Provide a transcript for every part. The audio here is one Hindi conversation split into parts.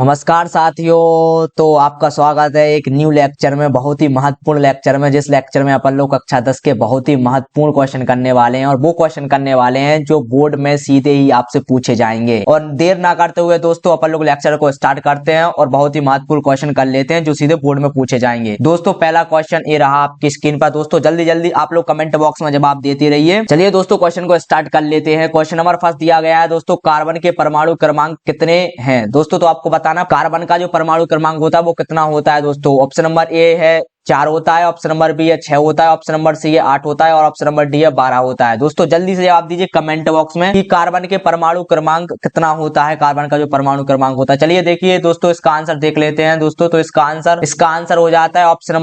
नमस्कार साथियों, तो आपका स्वागत है एक न्यू लेक्चर में, बहुत ही महत्वपूर्ण लेक्चर में। जिस लेक्चर में अपन लोग कक्षा 10 के बहुत ही महत्वपूर्ण क्वेश्चन करने वाले हैं और वो क्वेश्चन करने वाले हैं जो बोर्ड में सीधे ही आपसे पूछे जाएंगे। और देर ना करते हुए दोस्तों अपन लोग लेक्चर को स्टार्ट करते हैं और बहुत ही महत्वपूर्ण क्वेश्चन कर लेते हैं जो सीधे बोर्ड में पूछे जाएंगे। दोस्तों पहला क्वेश्चन ये रहा आपकी स्क्रीन पर। दोस्तों जल्दी जल्दी आप लोग कमेंट बॉक्स में जवाब देते रहिए। चलिए दोस्तों क्वेश्चन को स्टार्ट कर लेते हैं। क्वेश्चन नंबर फर्स्ट दिया गया है दोस्तों, कार्बन के परमाणु क्रमांक कितने हैं। दोस्तों तो आपको बताना कार्बन का जो परमाणु क्रमांक होता है वो कितना होता है। दोस्तों ऑप्शन नंबर ए है 4 होता है, ऑप्शन नंबर बी है 6 होता है, ऑप्शन नंबर सी है 8 होता है और ऑप्शन नंबर डी है 12 होता है। दोस्तों जल्दी से जवाब दीजिए कमेंट बॉक्स में कि कार्बन के परमाणु क्रमांक कितना होता है, कार्बन का जो परमाणु क्रमांक होता है। चलिए देखिए दोस्तों इसका आंसर देख लेते हैं। दोस्तों तो इसका आंसर हो जाता है ऑप्शन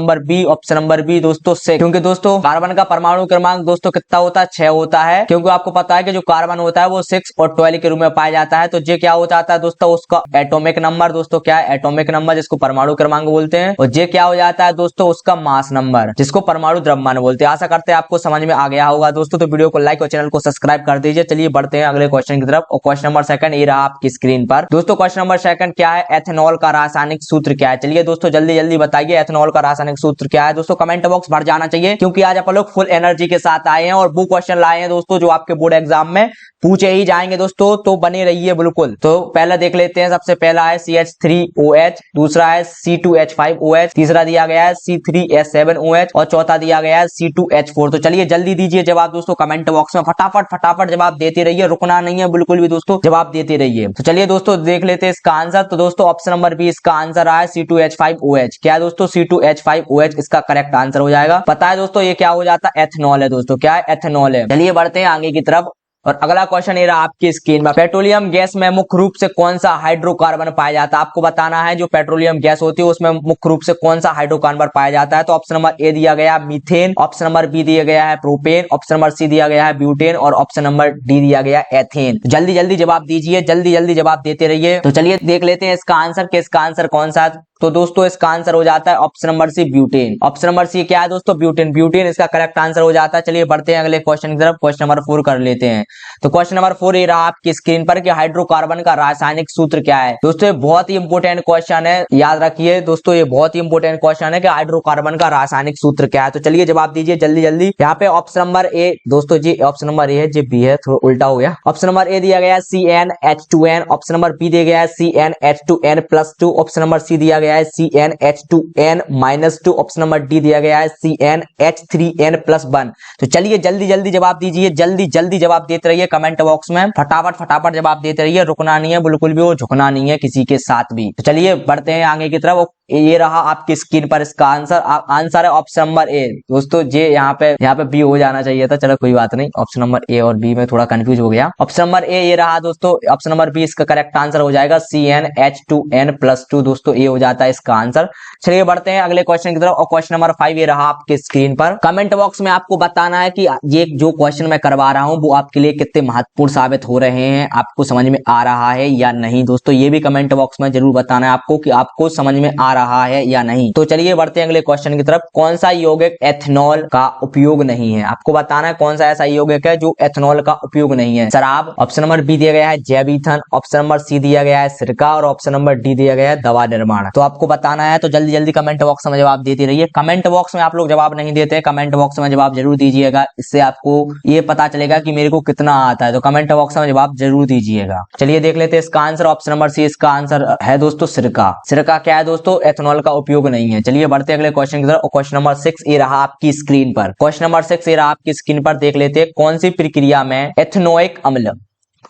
नंबर बी दोस्तों 6। क्योंकि दोस्तों कार्बन का परमाणु क्रमांक दोस्तों कितना होता है, 6 होता है। क्योंकि आपको पता है कि जो कार्बन होता है वो 6 और 12 के रूप में पाया जाता है। तो जे क्या हो जाता है दोस्तों, उसका एटॉमिक नंबर। दोस्तों क्या है एटॉमिक नंबर, जिसको परमाणु क्रमांक बोलते हैं। और जे क्या हो जाता है दोस्तों, उसका मास नंबर, जिसको परमाणु द्रव्यमान बोलते हैं। आशा करते हैं आपको समझ में आ गया होगा दोस्तों। तो वीडियो को लाइक और चैनल को सब्सक्राइब कर दीजिए। चलिए बढ़ते हैं अगले क्वेश्चन की तरफ। और क्वेश्चन नंबर सेकंड ये रहा आपकी स्क्रीन पर। दोस्तों क्वेश्चन नंबर सेकंड क्या है, एथेनॉल का रासायनिक सूत्र क्या है। चलिए दोस्तों जल्दी जल्दी बताइए एथेनॉल का रासायनिक सूत्र क्या है। दोस्तों कमेंट बॉक्स भर जाना चाहिए क्योंकि आज अपन लोग फुल एनर्जी के साथ आए हैं और वो क्वेश्चन लाए हैं दोस्तों जो आपके बोर्ड एग्जाम में पूछे ही जाएंगे दोस्तों। तो बने रहिए बिल्कुल। तो पहला देख लेते हैं। सबसे पहला है CH3OH, दूसरा है C2H5OH, तीसरा दिया गया है C3H7OH और चौथा दिया गया है C2H4। तो चलिए जल्दी दीजिए जवाब दोस्तों कमेंट बॉक्स में। फटाफट जवाब देते रहिए, रुकना नहीं है बिल्कुल भी दोस्तों, जवाब देते रहिए। तो चलिए दोस्तों देख लेते हैं इसका आंसर। तो दोस्तों ऑप्शन नंबर बी इसका आंसर आया C2H5OH। क्या है दोस्तों, C2H5OH इसका करेक्ट आंसर हो जाएगा। पता है दोस्तों ये क्या हो जाता है, एथेनॉल है दोस्तों। क्या है, एथेनॉल है। चलिए बढ़ते हैं आगे की तरफ। और अगला क्वेश्चन ये रहा आपकी स्क्रीन पर, पेट्रोलियम गैस में मुख्य रूप से कौन सा हाइड्रोकार्बन पाया जाता है। आपको बताना है जो पेट्रोलियम गैस होती है उसमें मुख्य रूप से कौन सा हाइड्रोकार्बन पाया जाता है। तो ऑप्शन नंबर ए दिया गया है मीथेन, ऑप्शन नंबर बी दिया गया है प्रोपेन, ऑप्शन नंबर सी दिया गया है ब्यूटेन और ऑप्शन नंबर डी दिया गया है एथेन। जल्दी जल्दी जवाब दीजिए, जल्दी जल्दी जवाब देते रहिए। तो चलिए देख लेते हैं इसका आंसर कि इसका आंसर कौन सा है। तो दोस्तों इसका आंसर हो जाता है option number C butane. Option number C क्या है दोस्तों, ब्यूटेन। ब्यूटेन इसका करेक्ट आंसर हो जाता है। चलिए बढ़ते हैं अगले क्वेश्चन की तरफ। क्वेश्चन नंबर 4 कर लेते हैं। तो क्वेश्चन नंबर 4 ये रहा आपकी स्क्रीन पर कि हाइड्रोकार्बन का रासायनिक सूत्र क्या है। दोस्तों ये बहुत ही इंपोर्टेंट क्वेश्चन है, याद रखिए दोस्तों ये बहुत ही इंपोर्टेंट क्वेश्चन है कि हाइड्रोकार्बन का रासायनिक सूत्र क्या है। तो चलिए जवाब दीजिए जल्दी जल्दी। यहाँ पे ऑप्शन नंबर ए दोस्तों जी, ऑप्शन नंबर ए है जी, बी है, थोड़ा उल्टा हो गया। ऑप्शन नंबर ए दिया गया है CnH2n, ऑप्शन नंबर बी दिया गया है CnH2n+2, ऑप्शन नंबर सी दिया गया है CnH2n-2, ऑप्शन नंबर डी दिया गया है CnH3n+1। तो चलिए जल्दी जल्दी जवाब दीजिए, जल्दी जल्दी जवाब देते रहिए कमेंट बॉक्स में। फटाफट जवाब देते रहिए, रुकना नहीं है बिल्कुल भी, वो झुकना नहीं है किसी के साथ भी। तो चलिए बढ़ते हैं आगे की तरफ। ये रहा आपकी स्क्रीन पर इसका आंसर है ऑप्शन नंबर ए। दोस्तों जे यहाँ पे बी हो जाना चाहिए था, चलो कोई बात नहीं। ऑप्शन नंबर ए और बी में थोड़ा कंफ्यूज हो गया। ऑप्शन नंबर ए ये रहा दोस्तों, ऑप्शन नंबर बी इसका करेक्ट आंसर हो जाएगा CnH2n+2। दोस्तों ए हो जाता है इसका आंसर। चलिए बढ़ते हैं अगले क्वेश्चन की तरफ। और क्वेश्चन नंबर 5 ये रहा आपके स्क्रीन पर। कमेंट बॉक्स में आपको बताना है कि ये जो क्वेश्चन मैं करवा रहा हूँ वो आपके लिए कितने महत्वपूर्ण साबित हो रहे हैं, आपको समझ में आ रहा है या नहीं। दोस्तों ये भी कमेंट बॉक्स में जरूर बताना है आपको कि आपको समझ में आ रहा है या नहीं। तो चलिए बढ़ते हैं अगले क्वेश्चन की तरफ। कौन सा यौगिक एथेनॉल का उपयोग नहीं है। आपको बताना है कौन सा ऐसा यौगिक है जो एथेनॉल का उपयोग नहीं है। शराब, ऑप्शन नंबर बी दिया गया है जैव ईंधन, ऑप्शन नंबर सी दिया गया है सिरका और ऑप्शन नंबर डी दिया गया है दवा निर्माण। तो आपको बताना है, तो जल्दी जल्दी कमेंट बॉक्स में जवाब देते रहिए। कमेंट बॉक्स में आप लोग जवाब नहीं देते, कमेंट बॉक्स में जवाब जरूर दीजिएगा, इससे आपको ये पता चलेगा कि मेरे को कितना आता है। तो कमेंट बॉक्स में जवाब जरूर दीजिएगा। चलिए देख लेते हैं इसका आंसर। ऑप्शन नंबर सी इसका आंसर है दोस्तों सिरका। सिरका क्या है दोस्तों, एथेनॉल का उपयोग नहीं है। चलिए बढ़ते अगले क्वेश्चन की तरफ। क्वेश्चन नंबर 6 ये रहा आपकी स्क्रीन पर। क्वेश्चन नंबर 6 ये रहा आपकी स्क्रीन पर। देख लेते हैं कौन सी प्रक्रिया में एथेनोइक अम्ल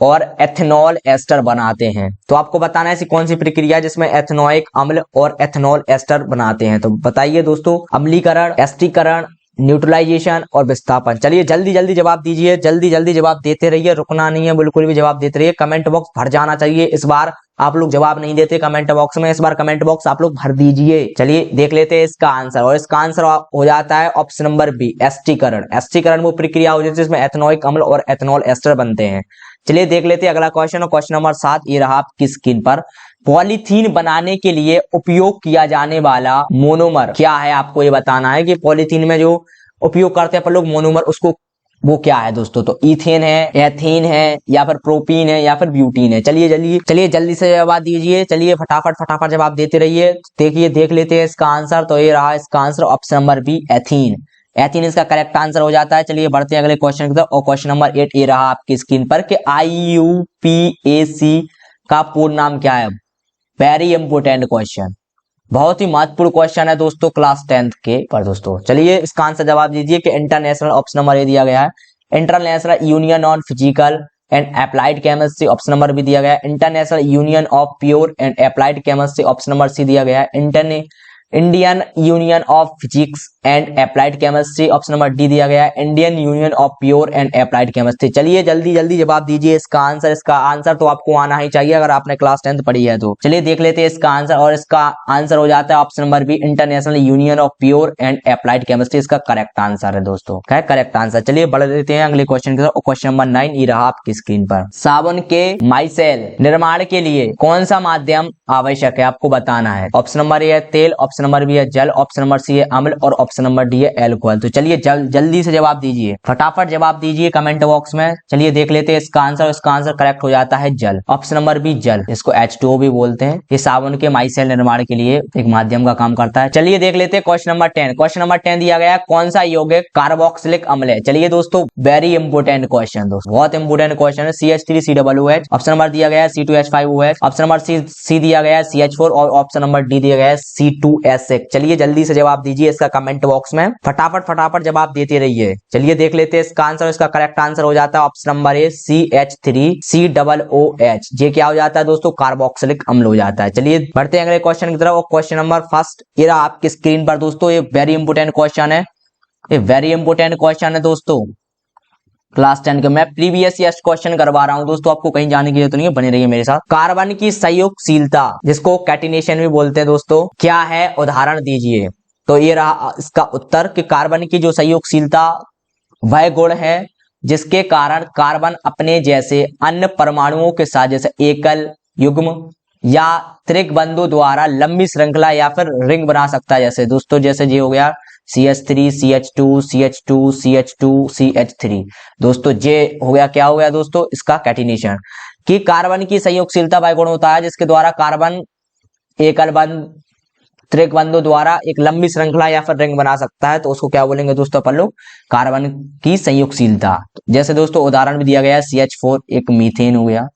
और एथेनॉल एस्टर बनाते हैं। तो आपको बताना है ऐसी कौन सी प्रक्रिया जिसमें एथेनोइक अम्ल और एथेनॉल एस्टर बनाते हैं। तो बताइए दोस्तों, अम्लीकरण, एस्टीकरण, न्यूट्रलाइजेशन और विस्थापन। चलिए जल्दी जल्दी जवाब दीजिए, जल्दी जल्दी जवाब देते रहिए, रुकना नहीं है बिल्कुल भी, जवाब देते रहिए। कमेंट बॉक्स भर जाना चाहिए। इस बार आप लोग जवाब नहीं देते कमेंट बॉक्स में, इस बार कमेंट बॉक्स आप लोग भर दीजिए। चलिए देख लेते हैं इसका आंसर। और इसका आंसर हो जाता है ऑप्शन नंबर बी एस्टीकरण। एस्टीकरण वो प्रक्रिया होती है जिसमें एथेनोइक अम्ल और एथेनॉल एस्टर बनते हैं। चलिए देख लेते हैं अगला क्वेश्चन। और क्वेश्चन नंबर 7 ये रहा आपकी स्क्रीन पर। पॉलीथीन बनाने के लिए उपयोग किया जाने वाला मोनोमर क्या है। आपको ये बताना है कि पॉलीथीन में जो उपयोग करते हैं अपन लोग मोनोमर, उसको वो क्या है दोस्तों? तो इथेन है, एथेन है, या फिर प्रोपीन है, या फिर ब्यूटीन है। चलिए जल्दी से जवाब दीजिए। चलिए फटाफट जवाब देते रहिए। देखिए देख लेते हैं इसका आंसर। तो ये रहा इसका answer, option number B, ethene. Ethene इसका करेक्ट आंसर हो जाता है। चलिए बढ़ते हैं अगले क्वेश्चन की तरफ। और क्वेश्चन नंबर 8 ये रहा आपकी स्क्रीन पर कि IUPAC का पूर्ण नाम क्या है? वेरी इंपोर्टेंट क्वेश्चन, बहुत ही महत्वपूर्ण क्वेश्चन है दोस्तों क्लास 10th के पर दोस्तों। चलिए इसका आंसर जवाब दीजिए कि इंटरनेशनल, ऑप्शन नंबर ए दिया गया है, international union on physical and applied chemistry, option number B दिया गया है, international union of pure and applied chemistry, option number C दिया गया है, Indian union of physics and applied chemistry, option number D दिया गया है, Indian union of pure and applied chemistry. चलिए जल्दी जवाब दीजिए इसका आंसर। इसका आंसर तो आपको आना ही चाहिए अगर आपने क्लास 10th पढ़ी है तो। चलिए देख लेते हैं इसका आंसर, और इसका आंसर हो जाता है option number B, international union of pure and applied chemistry इसका करेक्ट आंसर है दोस्तों। क्या है करेक्ट आंसर? चलिए बढ़ लेते हैं अगले क्वेश्चन की तरफ। क्वेश्चन नंबर 9 ये रहा आपकी स्क्रीन पर। साबुन के माइसेल निर्माण के लिए कौन सा माध्यम आवश्यक है आपको बताना है? ऑप्शन नंबर ए है तेल, ऑप्शन नंबर बी है जल, ऑप्शन नंबर सी है अम्ल, और ऑप्शन नंबर डी है एल्कोहल। तो चलिए जल्दी से जवाब दीजिए, फटाफट जवाब दीजिए कमेंट बॉक्स में। चलिए देख लेते हैं इसका आंसर। इसका आंसर करेक्ट हो जाता है जल, ऑप्शन नंबर बी जल, इसको H2O भी बोलते हैं। ये साबुन के माइसेल निर्माण के लिए एक माध्यम का काम करता है। चलिए देख लेते हैं क्वेश्चन नंबर 10। क्वेश्चन नंबर 10 दिया गया है, कौन सा यौगिक कार्बोक्सिलिक अम्ल है? चलिए दोस्तों वेरी इंपोर्टेंट क्वेश्चन दोस्तों, बहुत इंपोर्टेंट क्वेश्चन है। CH3COOH, ऑप्शन नंबर दिया गया है C2H5OH, ऑप्शन नंबर सी दिया गया है CH4, और ऑप्शन नंबर डी दिया गया है C2S6। चलिए जल्दी से जवाब दीजिए इसका कमेंट बॉक्स में, फटाफट जवाब देते रहिए। चलिए देख लेते हैं इसका आंसर। इसका करेक्ट आंसर हो जाता है ऑप्शन नंबर ए CH3COOH। ये क्या हो जाता है दोस्तों? कार्बोक्सिलिक अम्ल हो जाता है। चलिए बढ़ते हैं अगले क्वेश्चन की तरफ। क्वेश्चन नंबर फर्स्ट ये रहा आपकी स्क्रीन पर दोस्तों। ये वेरी इंपोर्टेंट क्वेश्चन है, ये वेरी इंपोर्टेंट क्वेश्चन है दोस्तों क्लास 10 के। मैं प्रीवियस ईयर क्वेश्चन करवा रहा हूं दोस्तों, आपको कहीं जाने की जरूरत नहीं है, बने रहिए मेरे साथ। कार्बन की संयुक्तशीलता जिसको कैटिनेशन भी बोलते हैं दोस्तों, क्या है? उदाहरण दीजिए। तो ये रहा इसका उत्तर कि कार्बन की जो संयुक्तशीलता वह गुण है जिसके कारण कार्बन अपने जैसे अन्य परमाणुओं के साथ, जैसे एकल, युग्म या त्रिक बंधु द्वारा लंबी श्रृंखला या फिर रिंग बना सकता है। जैसे दोस्तों जैसे ये हो गया CH3 CH2 CH2 CH2 CH3 दोस्तों, ये हो गया क्या हो गया दोस्तों? इसका कैटिनेशन। कि कार्बन की संयुक्तशीलता वह गुण होता है जिसके द्वारा कार्बन एकल बंध, त्रिक बंधु द्वारा एक लंबी श्रृंखला या फिर रिंग बना सकता है। तो उसको क्या बोलेंगे दोस्तों अपन लोग? कार्बन की संयुक्तशीलता। जैसे दोस्तों उदाहरण भी दिया गया है, CH4 एक मीथेन हो गया,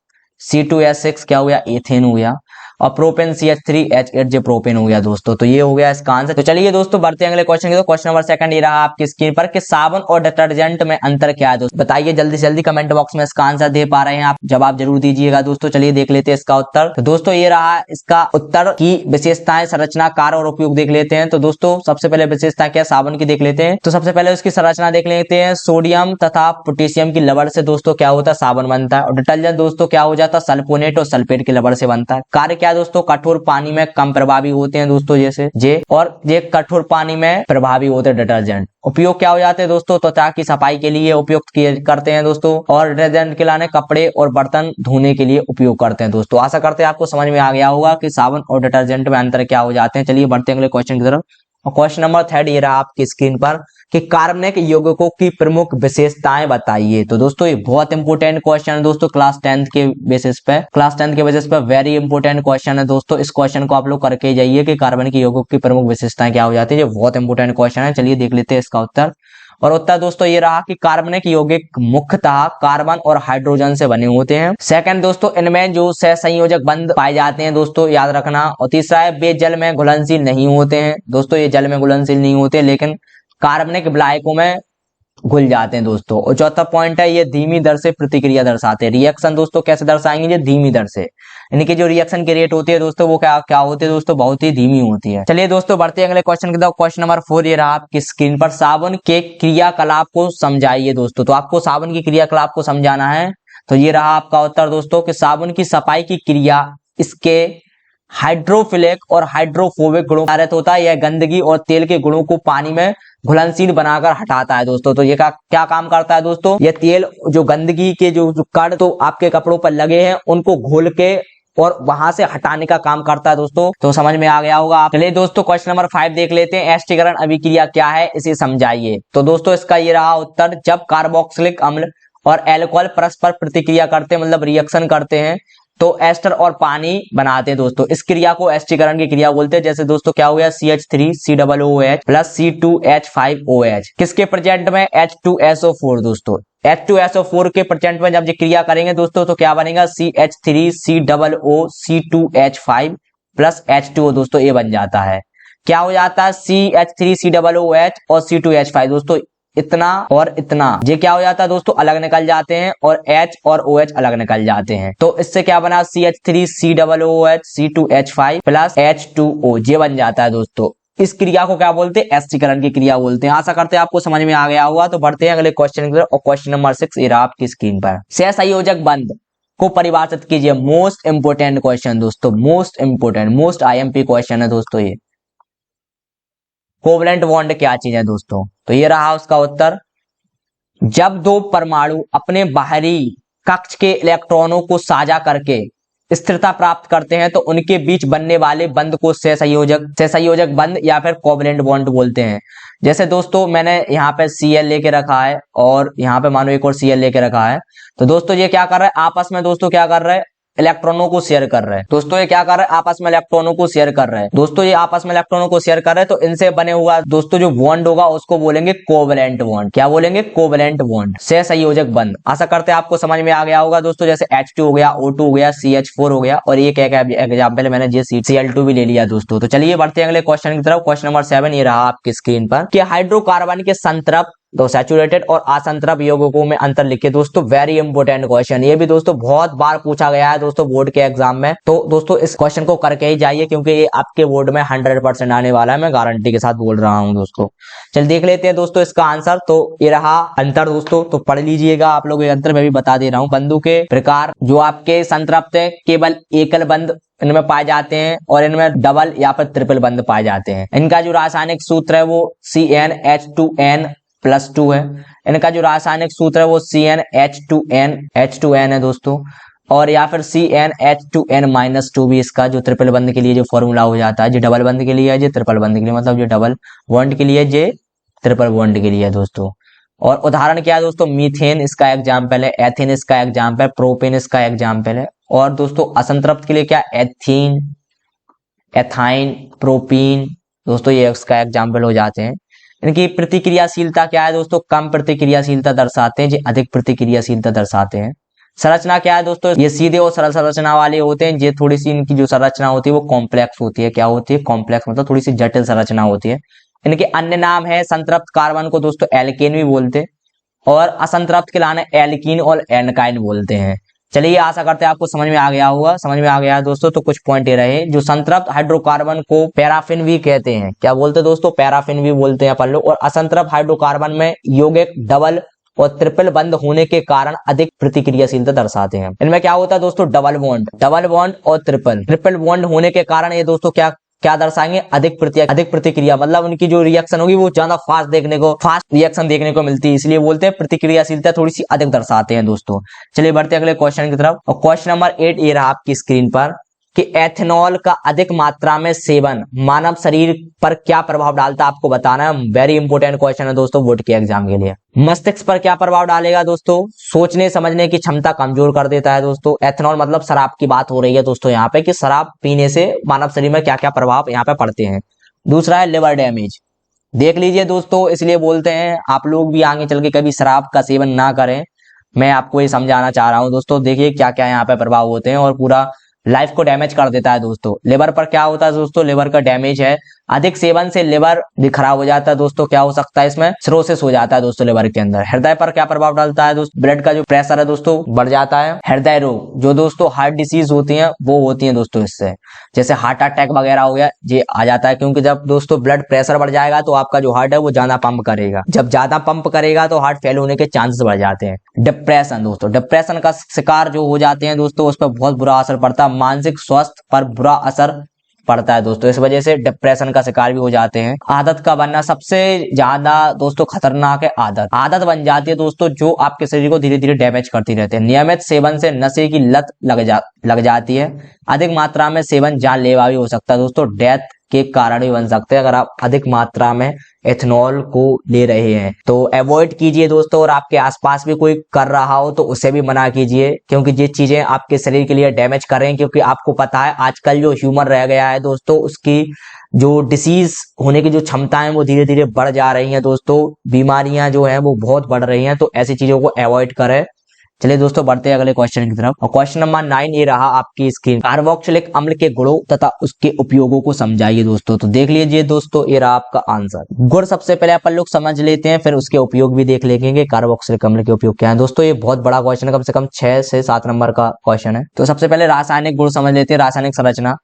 C2S6 क्या हो गया? एथेन हो गया, और प्रोपेन CH3H8 जो प्रोपेन हो गया दोस्तों। तो ये हो गया इसका आंसर। तो चलिए दोस्तों बढ़ते हैं अगले क्वेश्चन की। तो क्वेश्चन नंबर 2 ये रहा आपकी स्क्रीन पर कि साबुन और डिटर्जेंट में अंतर क्या है दोस्तों? बताइए जल्दी से जल्दी कमेंट बॉक्स में इसका आंसर दे पा रहे हैं आप, जवाब जरूर दीजिएगा दोस्तों। चलिए देख लेते हैं इसका उत्तर। तो दोस्तों ये रहा इसका उत्तर की विशेषताएं, संरचना, कार्य और उपयोग देख लेते हैं। तो दोस्तों सबसे पहले विशेषता क्या साबुन की देख लेते हैं। तो सबसे पहले उसकी संरचना देख लेते हैं। सोडियम तथा पोटेशियम की लवण से दोस्तों क्या होता है? साबुन बनता है। और डिटर्जेंट दोस्तों क्या हो जाता है? सल्फोनेट और सल्फेट की लवण से बनता है। कार्य क्या दोस्तों? कठोर पानी में कम प्रभावी होते हैं दोस्तों, जैसे और ये कठोर पानी में प्रभावी होते हैं डिटर्जेंट। उपयोग क्या हो जाते हैं दोस्तों? त्वचा की सफाई के लिए उपयोग किए करते हैं दोस्तों, और डिटर्जेंट के लाने कपड़े और बर्तन धोने के लिए उपयोग करते हैं दोस्तों। आशा करते हैं आपको समझ में आ गया होगा कि साबुन और डिटर्जेंट में अंतर क्या हो जाते हैं। चलिए बढ़ते हैं अगले क्वेश्चन की तरफ। और क्वेश्चन नंबर 3 ये रहा आपकी स्क्रीन पर कि कार्बनिक यौगिकों की प्रमुख विशेषताएं बताइए। तो दोस्तों ये बहुत इंपोर्टेंट क्वेश्चन है दोस्तों क्लास 10th के बेसिस पे, वेरी इंपोर्टेंट क्वेश्चन है दोस्तों। इस क्वेश्चन को आप लोग करके जाइए कि कार्बनिक यौगिकों की प्रमुख विशेषताएं क्या हो जाती है। ये बहुत इंपोर्टेंट क्वेश्चन है। चलिए देख लेते हैं इसका उत्तर। और उत्तर दोस्तों ये रहा कि कार्बनिक यौगिक मुख्यतः कार्बन और हाइड्रोजन से बने होते हैं। सेकंड दोस्तों इनमें जो सहसंयोजक बंध पाए जाते हैं दोस्तों, याद रखना। और तीसरा है वे जल में घुलनशील नहीं होते हैं दोस्तों, ये जल में घुलनशील नहीं होते लेकिन कार्बनिक विलायकों में घुल जाते हैं दोस्तों। और चौथा पॉइंट है ये धीमी दर से प्रतिक्रिया दर्शाते हैं। रिएक्शन दोस्तों कैसे दर्शाएंगे? ये धीमी दर से, यानी कि जो रिएक्शन की रेट होती है दोस्तों वो क्या होती है दोस्तों? बहुत ही धीमी होती है। चलिए दोस्तों बढ़ते हैं अगले क्वेश्चन की तरफ। क्वेश्चन नंबर 4 ये रहा आपकी स्क्रीन पर। साबुन के क्रियाकलाप को समझाइए दोस्तों। तो आपको साबुन की क्रियाकलाप को समझाना है। तो ये रहा आपका उत्तर दोस्तों कि साबुन की सफाई की क्रिया इसके हाइड्रोफिलिक और हाइड्रोफोबिक गुणों आधारित होता है। यह गंदगी और तेल के गुणों को पानी में घुलनशील बनाकर हटाता है दोस्तों। तो ये क्या काम करता है दोस्तों? ये तेल जो गंदगी के जो कण तो आपके कपड़ों पर लगे हैं उनको घोल के और वहां से हटाने का काम करता है दोस्तों। तो समझ में आ गया होगा आप। चलिए दोस्तों क्वेश्चन नंबर 5 देख लेते हैं। एस्टीकरण अभिक्रिया क्या है, इसे समझाइए। तो दोस्तों इसका ये रहा उत्तर, जब कार्बोक्सिलिक अम्ल और एल्कोहल परस्पर प्रतिक्रिया करते हैं, मतलब रिएक्शन करते हैं, तो एस्टर और पानी बनाते हैं दोस्तों। इस क्रिया को एस्टीकरण की क्रिया बोलते हैं। जैसे दोस्तों क्या हो गया, CH3COOH प्लस C2H5OH, किसके प्रेजेंट में, H2SO4 दोस्तों। H2SO4 के प्रेजेंट में जब ये क्रिया करेंगे दोस्तों तो क्या बनेगा, CH3COO C2H5 प्लस H2O दोस्तों, ये बन जाता है। क्या हो जाता है, CH3COOH और C2H5 दोस्तों, इतना और इतना ये क्या हो जाता है दोस्तों, अलग निकल जाते हैं और H और OH अलग निकल जाते हैं। तो इससे क्या बना, CH3COOH C2H5 प्लस H2O, ये बन जाता है दोस्तों। इस क्रिया को क्या बोलते हैं, एस्टीकरण की क्रिया बोलते हैं। आशा करते हैं आपको समझ में आ गया होगा। तो बढ़ते हैं अगले क्वेश्चन की तरफ, और क्वेश्चन नंबर 6 ये रहा आपकी स्क्रीन पर। सहसंयोजक बंध को परिभाषित कीजिए। मोस्ट इंपोर्टेंट क्वेश्चन दोस्तों, most important, most IMP question है दोस्तों ये। कोवलेंट बॉन्ड क्या चीज है दोस्तों, तो ये रहा उसका उत्तर, जब दो परमाणु अपने बाहरी कक्ष के इलेक्ट्रॉनों को साझा करके स्थिरता प्राप्त करते हैं तो उनके बीच बनने वाले बंध को सहसंयोजक बंध या फिर कोवलेंट बॉन्ड बोलते हैं। जैसे दोस्तों मैंने यहाँ पे Cl लेके रखा है और यहाँ पे मानो एक और Cl लेके रखा है। तो दोस्तों ये क्या कर रहा है, आपस में दोस्तों क्या कर रहा है, इलेक्ट्रॉनों को शेयर कर रहे हैं। दोस्तों ये क्या कर रहे हैं, आपस में इलेक्ट्रॉनों को शेयर कर रहे हैं। दोस्तों ये आपस में इलेक्ट्रॉनों को शेयर कर रहे हैं, तो इनसे बने हुआ दोस्तों जो बॉन्ड होगा उसको बोलेंगे कोवलेंट बॉन्ड। क्या बोलेंगे, कोवलेंट बॉन्ड, सहसंयोजक बंध। आशा करते हैं आपको समझ में आ गया होगा दोस्तों। जैसे H2 हो गया, O2 हो गया, CH4 हो गया, और एक एग्जाम्पल मैंने Cl2 भी ले लिया दोस्तों। तो चलिए बढ़ते हैं अगले क्वेश्चन की तरफ। क्वेश्चन नंबर 7 ये रहा आपकी स्क्रीन पर, कि हाइड्रोकार्बन के संतृप्त तो सैचुरेटेड और असंतृप्त यौगिकों में अंतर लिखिए दोस्तों। वेरी इंपोर्टेंट क्वेश्चन, ये भी दोस्तों बहुत बार पूछा गया है दोस्तों बोर्ड के एग्जाम में। तो दोस्तों इस क्वेश्चन को करके ही जाइए, क्योंकि ये आपके बोर्ड में 100% आने वाला है, मैं गारंटी के साथ बोल रहा हूं दोस्तों। चल देख लेते हैं दोस्तों इसका आंसर। तो ये रहा अंतर दोस्तों, तो पढ़ लीजिएगा आप लोग, ये अंतर मैं भी बता दे रहा हूँ। बंधु के प्रकार जो आपके संतृप्त है, केवल एकल बंध इनमें पाए जाते हैं, और इनमें डबल या फिर ट्रिपल बंध पाए जाते हैं। इनका जो रासायनिक सूत्र है वो CnH2n+2 है। इनका जो रासायनिक सूत्र है वो CnH2n है दोस्तों, और या फिर CnH2n-2 भी इसका जो ट्रिपल बंध के लिए जो फॉर्मूला हो जाता है। जो डबल बंध के लिए है, जो ट्रिपल बंध के लिए, मतलब जो डबल बॉन्ड के लिए, जो ट्रिपल बॉन्ड के लिए है दोस्तों। और उदाहरण क्या है दोस्तों, मीथेन इसका एग्जाम्पल है, एथेन इसका एग्जाम्पल है, प्रोपेन इसका एग्जाम्पल है। और दोस्तों असंतृप्त के लिए क्या, एथीन, एथाइन, प्रोपीन दोस्तों, ये इसका एग्जाम्पल हो जाते हैं। इनकी प्रतिक्रियाशीलता क्या है दोस्तों, कम प्रतिक्रियाशीलता दर्शाते हैं, ये अधिक प्रतिक्रियाशीलता दर्शाते हैं। संरचना क्या है दोस्तों, ये सीधे और सरल संरचना वाले होते हैं। ये थोड़ी सी इनकी जो संरचना होती है वो कॉम्प्लेक्स होती है। क्या होती है, कॉम्प्लेक्स, मतलब थोड़ी सी जटिल संरचना होती है। इनके अन्य नाम है, संतृप्त कार्बन को दोस्तों एल्केन भी बोलते हैं, और असंतृप्त के लाने एल्कीन और एल्काइन बोलते हैं। चलिए आशा करते हैं आपको समझ में आ गया होगा। समझ में आ गया दोस्तों, तो कुछ पॉइंट ये रहे। जो संतृप्त हाइड्रोकार्बन को पैराफिन भी कहते हैं, क्या बोलते हैं दोस्तों, पैराफिन भी बोलते हैं अपन लोग। और असंतृप्त हाइड्रोकार्बन में यौगिक डबल और ट्रिपल बंध होने के कारण अधिक प्रतिक्रियाशीलता दर्शाते हैं। इनमें क्या होता है दोस्तों, डबल बॉन्ड और ट्रिपल बॉन्ड होने के कारण ये दोस्तों क्या क्या दर्शाएंगे, अधिक प्रतिक्रिया, मतलब उनकी जो रिएक्शन होगी वो ज्यादा फास्ट रिएक्शन देखने को मिलती है, इसलिए बोलते हैं प्रतिक्रियाशीलता थोड़ी सी अधिक दर्शाते हैं दोस्तों। चलिए बढ़ते हैं अगले क्वेश्चन की तरफ। और क्वेश्चन नंबर 8 ये रहा आपकी स्क्रीन पर, कि एथेनॉल का अधिक मात्रा में सेवन मानव शरीर पर क्या प्रभाव डालता है, आपको बताना है। वेरी इंपोर्टेंट क्वेश्चन है दोस्तों बोर्ड के एग्जाम के लिए। मस्तिष्क पर क्या प्रभाव डालेगा दोस्तों, सोचने समझने की क्षमता कमजोर कर देता है दोस्तों। एथेनॉल मतलब शराब की बात हो रही है दोस्तों यहाँ पे, कि शराब पीने से मानव शरीर में क्या क्या प्रभाव यहाँ पे पड़ते हैं। दूसरा है लिवर डैमेज, देख लीजिए दोस्तों, इसलिए बोलते हैं आप लोग भी आगे चल के कभी शराब का सेवन ना करें। मैं आपको ये समझाना चाह रहा हूँ दोस्तों। देखिए क्या क्या यहाँ पे प्रभाव होते हैं, और पूरा लाइफ को डैमेज कर देता है दोस्तों। लिवर पर क्या होता है दोस्तों, लिवर का डैमेज है, अधिक सेवन से लिवर भी खराब हो जाता है दोस्तों। क्या हो सकता है इसमें, सिरोसिस हो जाता है दोस्तों लिवर के अंदर। हृदय पर क्या प्रभाव डालता है दोस्तों, ब्लड का जो प्रेशर है दोस्तों बढ़ जाता है। हृदय रोग जो दोस्तों हार्ट डिसीज होती है वो होती है दोस्तों इससे, जैसे हार्ट अटैक वगैरह हो गया ये आ जाता है, क्योंकि जब दोस्तों ब्लड प्रेशर बढ़ जाएगा तो आपका जो हार्ट है वो ज्यादा पंप करेगा। जब ज्यादा पंप करेगा तो हार्ट फेल होने के चांसेस बढ़ जाते हैं। डिप्रेशन दोस्तों, डिप्रेशन का शिकार जो हो जाते हैं दोस्तों, उस पर बहुत बुरा असर पड़ता है। मानसिक स्वास्थ्य पर बुरा असर पड़ता है दोस्तों। इस वजह से डिप्रेशन का शिकार भी हो जाते हैं। आदत का बनना सबसे ज्यादा दोस्तों खतरनाक है। आदत बन जाती है दोस्तों जो आपके शरीर को धीरे धीरे डैमेज करती रहती है। नियमित सेवन से नशे की लत लग जाती है। अधिक मात्रा में सेवन जानलेवा भी हो सकता है दोस्तों, डेथ के कारण भी बन सकते हैं अगर आप अधिक मात्रा में एथेनॉल को ले रहे हैं। तो अवॉइड कीजिए दोस्तों, और आपके आसपास भी कोई कर रहा हो तो उसे भी मना कीजिए, क्योंकि ये चीजें आपके शरीर के लिए डैमेज कर रहे हैं। क्योंकि आपको पता है आजकल जो ह्यूमन रह गया है दोस्तों, उसकी जो डिसीज होने की जो क्षमताएं वो धीरे धीरे बढ़ जा रही हैं दोस्तों। बीमारियां जो है वो बहुत बढ़ रही हैं, तो ऐसी चीजों को अवॉइड करें। चलिए दोस्तों बढ़ते हैं अगले क्वेश्चन की तरफ। और क्वेश्चन नंबर 9 ये रहा आपकी स्क्रीन। कार्बोक्सिलिक अम्ल के गुणों तथा उसके उपयोगों को समझाइए दोस्तों। तो देख लीजिए दोस्तों, ये रहा आपका आंसर। गुण सबसे पहले अपन लोग समझ लेते हैं, फिर उसके उपयोग भी देख लेंगे। कार्बोक्सिलिक अम्ल के उपयोग क्या है दोस्तों, ये बहुत बड़ा क्वेश्चन है, कम से कम 6 से 7 नंबर का क्वेश्चन है। तो सबसे पहले रासायनिक गुण समझ लेते हैं, रासायनिक संरचना।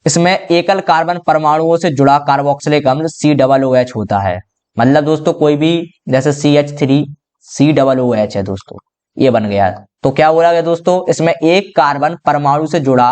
इसमें एकल कार्बन परमाणुओं से जुड़ा कार्बोक्सिलिक अम्ल COOH होता है। मतलब दोस्तों कोई भी जैसे CH3 COOH है दोस्तों, ये बन गया। तो क्या बोला गया दोस्तों, इसमें एक कार्बन परमाणु से जुड़ा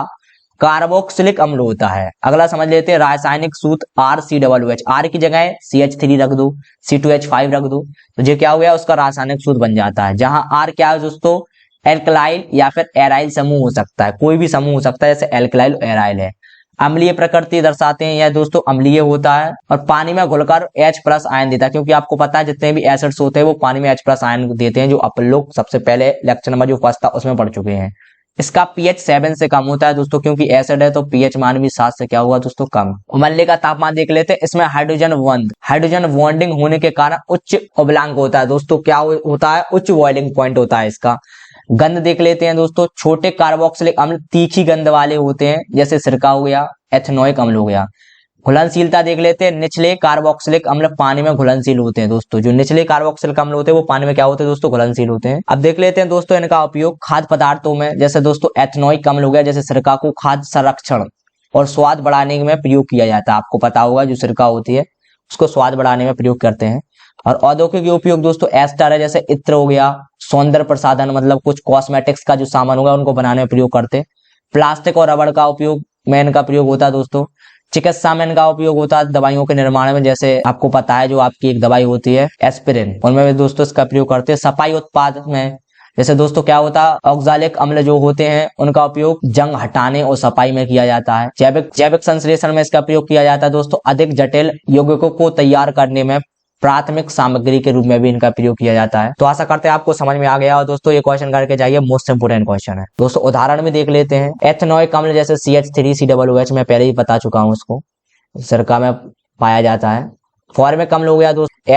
कार्बोक्सिलिक अम्ल होता है। अगला समझ लेते हैं रासायनिक सूत्र RCOOH। R की जगह CH3 रख दो, C2H5 रख दो, तो ये क्या हो गया, उसका रासायनिक सूत्र बन जाता है। जहां R क्या है दोस्तों, एल्कलाइल या फिर एराइल समूह हो सकता है, कोई भी समूह हो सकता है, जैसे एल्कलाइल एराइल है। अम्लीय प्रकृति दर्शाते हैं, यह दोस्तों अम्लीय होता है और पानी में घुलकर H+ आयन देता है। क्योंकि आपको पता है जितने भी एसिड्स होते हैं वो पानी में H+ आयन देते हैं, जो अपन लोग सबसे पहले लेक्चर नंबर जो फर्स्ट था उसमें पढ़ चुके हैं। इसका pH 7 से कम होता है दोस्तों, क्योंकि एसिड है तो pH मान भी 7 से क्या हुआ दोस्तों, कम। अम्लीय का तापमान देख लेते हैं। इसमें हाइड्रोजन बॉन्डिंग होने के कारण उच्च उबलांक होता है दोस्तों। क्या होता है, उच्च बॉइलिंग पॉइंट होता है इसका। गंध देख लेते हैं दोस्तों। छोटे कार्बोक्सिलिक अम्ल तीखी गंध वाले होते हैं, जैसे सिरका हो गया, एथेनोइक अम्ल हो गया। घुलनशीलता देख लेते हैं। निचले कार्बोक्सिलिक अम्ल पानी में घुलनशील होते हैं दोस्तों। जो निचले कार्बोक्सिलिक अम्ल होते हैं वो पानी में क्या होते हैं दोस्तों, घुलनशील होते हैं। अब देख लेते हैं दोस्तों इनका उपयोग खाद्य पदार्थों में, जैसे दोस्तों एथेनोइक अम्ल हो गया, जैसे सिरका को खाद्य संरक्षण और स्वाद बढ़ाने में प्रयोग किया जाता है। आपको पता होगा जो सिरका होती है उसको स्वाद बढ़ाने में प्रयोग करते हैं। और औद्योगिक उपयोग दोस्तों एस्टर है, जैसे इत्र हो गया, सौंदर्य प्रसाधन मतलब कुछ कॉस्मेटिक्स का जो सामान होगा उनको बनाने में प्रयोग करते हैं। प्लास्टिक और रबड़ का उपयोग में इनका प्रयोग होता है दोस्तों। चिकित्सा में इनका उपयोग होता है दवाइयों के निर्माण में, जैसे आपको पता है जो आपकी एक दवाई होती है एस्पिरिन, उनमें भी दोस्तों इसका प्रयोग करते हैं। सफाई उत्पाद में जैसे दोस्तों क्या होता है, ऑक्सालिक अम्ल जो होते हैं उनका उपयोग जंग हटाने और सफाई में किया जाता है। जैविक संश्लेषण में इसका प्रयोग किया जाता है दोस्तों। अधिक जटिल यौगिकों को तैयार करने में प्राथमिक सामग्री के रूप में भी इनका प्रयोग किया जाता है। तो आशा करते हैं आपको समझ में आ गया। और दोस्तों ये क्वेश्चन करके जाइए, मोस्ट इंपोर्टेंट क्वेश्चन है दोस्तों। उदाहरण में देख लेते हैं। एथेनोइक अम्ल जैसे CH3 COOH मैं पहले ही बता चुका हूं, उसको सिरका में पाया जाता है। फॉर्मिक अम्ल हो गया दोस्तों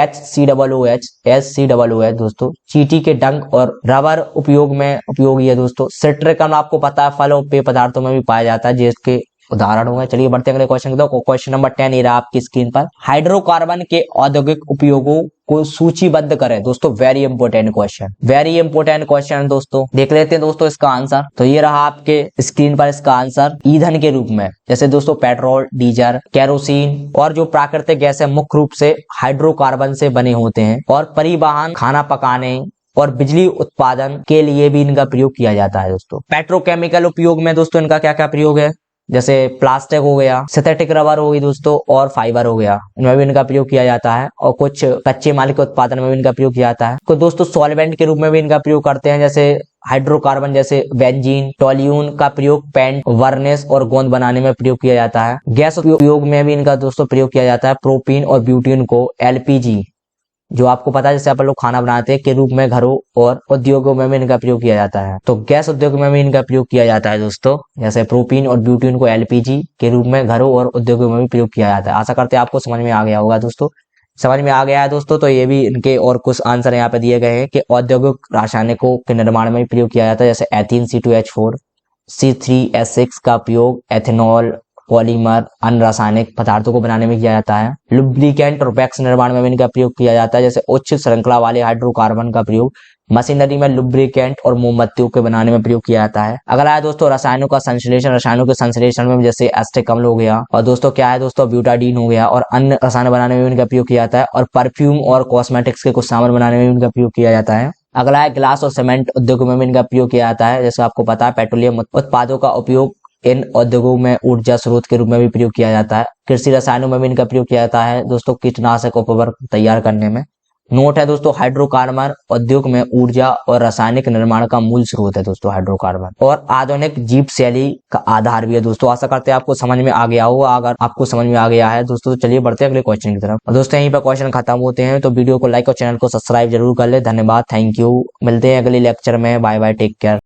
HCOOH दोस्तों। चींटी के डंक और रबर उपयोग में उपयोगी है दोस्तों। सिट्रिक अम्ल आपको पता है फल और पेय पदार्थों में भी पाया जाता है, जिसके उदाहरण होंगे। चलिए बढ़ते हैं अगले क्वेश्चन की तरफ। क्वेश्चन नंबर 10 ये रहा आपकी स्क्रीन पर। हाइड्रोकार्बन के औद्योगिक उपयोगों को सूचीबद्ध करें दोस्तों। वेरी इंपोर्टेंट क्वेश्चन दोस्तों। देख लेते हैं दोस्तों इसका आंसर। तो ये रहा आपके स्क्रीन पर इसका आंसर। ईंधन के रूप में जैसे दोस्तों पेट्रोल, डीजल, केरोसिन और जो प्राकृतिक गैस है मुख्य रूप से हाइड्रोकार्बन से बने होते हैं। और परिवहन, खाना पकाने और बिजली उत्पादन के लिए भी इनका प्रयोग किया जाता है दोस्तों। पेट्रोकेमिकल उपयोग में दोस्तों इनका क्या क्या प्रयोग है, जैसे प्लास्टिक हो गया, सिंथेटिक रबर हो गई दोस्तों, और फाइबर हो गया, इनमें भी इनका प्रयोग किया जाता है। और कुछ कच्चे माल के उत्पादन में भी इनका प्रयोग किया जाता है। तो दोस्तों सॉल्वेंट के रूप में भी इनका प्रयोग करते हैं, जैसे हाइड्रोकार्बन जैसे बेंजीन, टोल्यून का प्रयोग पेंट, वर्निश और गोंद बनाने में प्रयोग किया जाता है। गैस उपयोग में भी इनका दोस्तों प्रयोग किया जाता है। प्रोपीन और ब्यूटेन को LPG जो आपको पता है जैसे अपन लोग खाना बनाते हैं के रूप में घरों और उद्योगों में भी इनका प्रयोग किया जाता है। तो गैस उद्योग में भी इनका प्रयोग किया जाता है दोस्तों। जैसे प्रोपीन और ब्यूटेन को LPG के रूप में घरों और उद्योगों में भी प्रयोग किया जाता है। आशा करते हैं आपको समझ में आ गया होगा दोस्तों। समझ में आ गया है दोस्तों। तो ये भी इनके और कुछ आंसर यहाँ पे दिए गए हैं कि औद्योगिक रासायनिकों के निर्माण में प्रयोग किया जाता है, जैसे एथीन C2H4, C3H6 का प्रयोग एथेनॉल, पॉलीमर, अन्य रासायनिक पदार्थों को बनाने में किया जाता है। लुब्रिकेंट और वैक्स निर्माण में भी इनका प्रयोग किया जाता है, जैसे उच्च श्रृंखला वाले हाइड्रोकार्बन का प्रयोग मशीनरी में लुब्रिकेंट और मोमबत्तियों के बनाने में प्रयोग किया जाता है। अगला है दोस्तों रसायनों का संश्लेषण। रसायनों के संश्लेषण में जैसे एसिटिक अम्ल हो गया, और दोस्तों क्या है दोस्तों ब्यूटाडीन हो गया, और अन्य रसायन बनाने में भी इनका प्रयोग किया जाता है। और परफ्यूम और कॉस्मेटिक्स के कुछ सामान बनाने में भी इनका प्रयोग किया जाता है। अगला है ग्लास और सीमेंट उद्योग में भी इनका प्रयोग किया जाता है। जैसे आपको पता है पेट्रोलियम उत्पादों का उपयोग इन उद्योगों में ऊर्जा स्रोत के रूप में भी प्रयोग किया जाता है। कृषि रसायनों में भी इनका प्रयोग किया जाता है दोस्तों, कीटनाशक उर्वरक तैयार करने में। नोट है दोस्तों, हाइड्रोकार्बन उद्योग में ऊर्जा और रासायनिक निर्माण का मूल स्रोत है दोस्तों हाइड्रोकार्बन, और आधुनिक जीव शैली का आधार भी है दोस्तों। आशा करते हैं आपको समझ में आ गया होगा। अगर आपको समझ में आ गया है दोस्तों, तो चलिए बढ़ते हैं अगले क्वेश्चन की तरफ। और दोस्तों यहीं पर क्वेश्चन खत्म होते हैं, तो वीडियो को लाइक और चैनल को सब्सक्राइब जरूर कर ले। धन्यवाद, थैंक यू। मिलते हैं अगले लेक्चर में। Bye bye, take care.